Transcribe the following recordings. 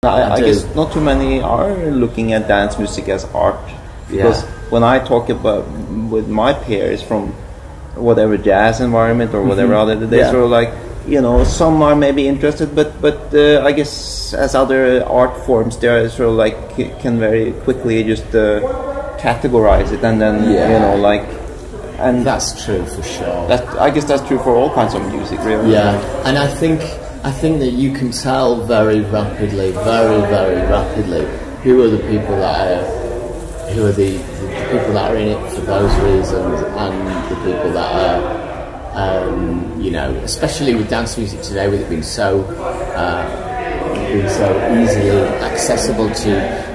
I guess not too many are looking at dance music as art, because when I talk about with my peers from whatever jazz environment or whatever other, they sort of like, you know, some are maybe interested, but I guess as other art forms, they are sort of like can very quickly just categorize it, and then you know, like, and that's true for sure. I guess that's true for all kinds of music, really. Yeah, and I think that you can tell very rapidly, very rapidly, who are the people that are the people that are in it for those reasons, and the people that are, you know, especially with dance music today, with it being so easily accessible to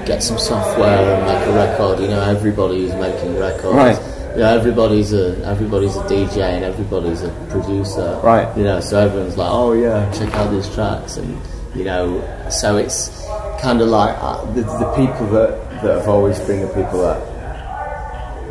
get some software and make a record. You know, everybody is making records. Right. You know, everybody's a DJ and everybody's a producer. Right. You know, so everyone's like, oh yeah, check out these tracks, and you know, so it's kind of like the people that have always been the people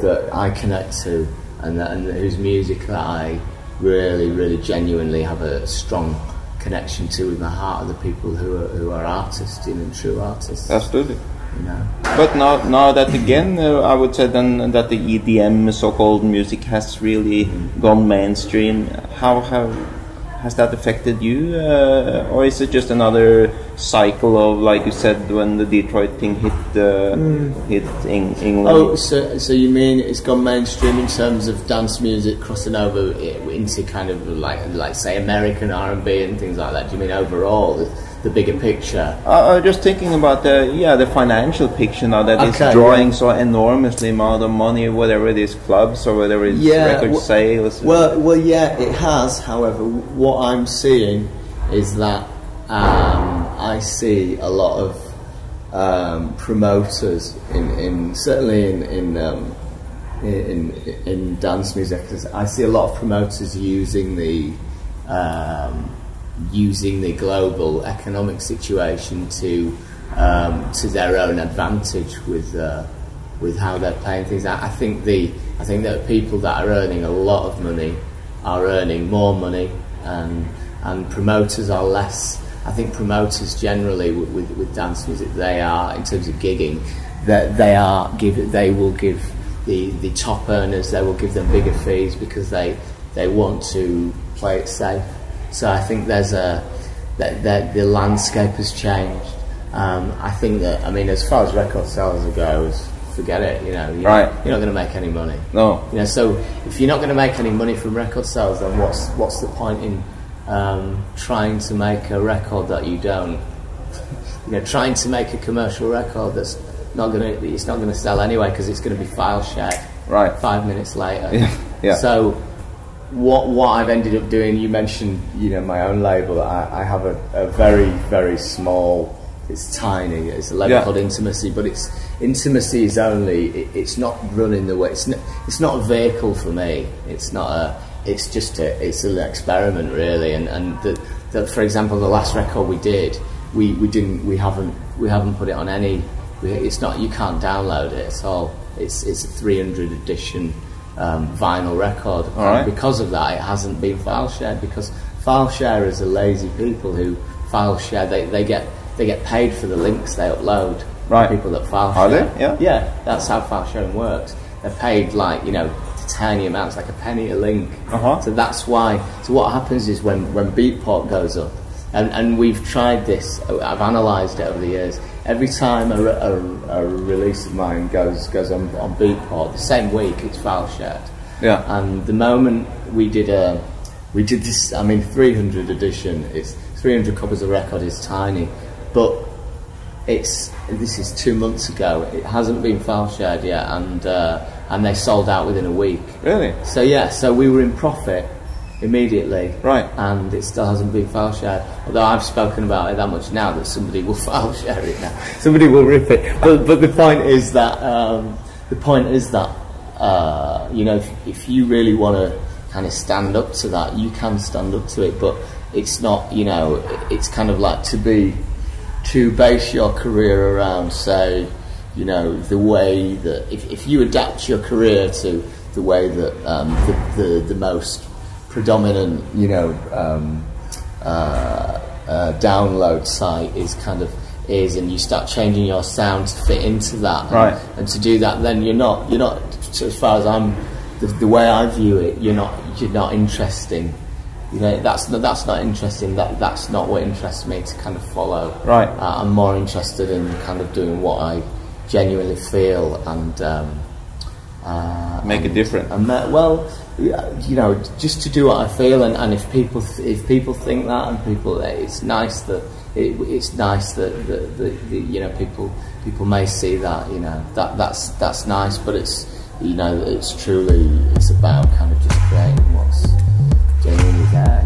that I connect to, and whose music that I really genuinely have a strong connection to with my heart, are the people who are artists, you know, true artists. Absolutely. You know. But now that again, I would say then that the EDM so-called music has really gone mainstream. How has that affected you, or is it just another cycle of, like you said, when the Detroit thing hit England? Oh, so you mean it's gone mainstream in terms of dance music crossing over into kind of like say American R&B and things like that? Do you mean overall? The bigger picture. Just thinking about the financial picture now that it's drawing so enormously amount of money, whether it is clubs or whether it's record sales. Well, yeah, it has. However, what I'm seeing is that I see a lot of promoters certainly in dance music. I see a lot of promoters using the global economic situation to their own advantage with how they're playing things. I think that people that are earning a lot of money are earning more money, and promoters are less. I think promoters generally with dance music, they are, in terms of gigging, that they will give the top earners, they will give them bigger fees because they want to play it safe. So I think there's the landscape has changed. I think that, I mean, as far as record sales goes, forget it. You know, you're not going to make any money. No. You know, so if you're not going to make any money from record sales, then what's the point in trying to make a record that you don't? You know, trying to make a commercial record it's not going to sell anyway, because it's going to be file shared. Right. 5 minutes later. Yeah. So. What I've ended up doing, you mentioned, you know, my own label. I have a very small, it's tiny, it's a label called Intimacy, but Intimacy is it's not running the way, it's not a vehicle for me, it's an experiment really, and that for example, the last record we did, we haven't put it on any, it's not, you can't download it, it's a 300 edition vinyl record. Because of that, it hasn't been file shared, because file sharers are lazy people who file share. They get paid for the links they upload. Right. People that file share. Are they? Yeah. Yeah, that's how file sharing works. They're paid like, you know, tiny amounts, like a penny a link. So that's why. So what happens is when Beatport goes up, and we've tried this. I've analysed it over the years. Every time a release of mine goes on Beatport, the same week it's file shared. Yeah. And the moment we did this, I mean, 300 edition, it's 300 copies of record is tiny, but this is 2 months ago. It hasn't been file shared yet, and they sold out within a week. Really? So yeah, so we were in profit immediately, right? And it still hasn't been file shared. Although I've spoken about it that much now that somebody will file share it now. Somebody will rip it. But the point is that you know, if you really want to kind of stand up to that, you can stand up to it. But it's not, you know, it's kind of like to base your career around, say, you know, the way that if you adapt your career to the way that the most predominant, you know, download site is kind of is, and you start changing your sound to fit into that. Right. And to do that, then you're not. So as far as the way I view it, you're not interesting. You know, that's not interesting. That's not what interests me to kind of follow. Right. I'm more interested in kind of doing what I genuinely feel and make a difference. Well, you know, just to do what I feel, and if people think that, and people, it's nice that you know, people may see that, you know, that's nice, but it's, you know, it's about kind of just creating what's genuinely there.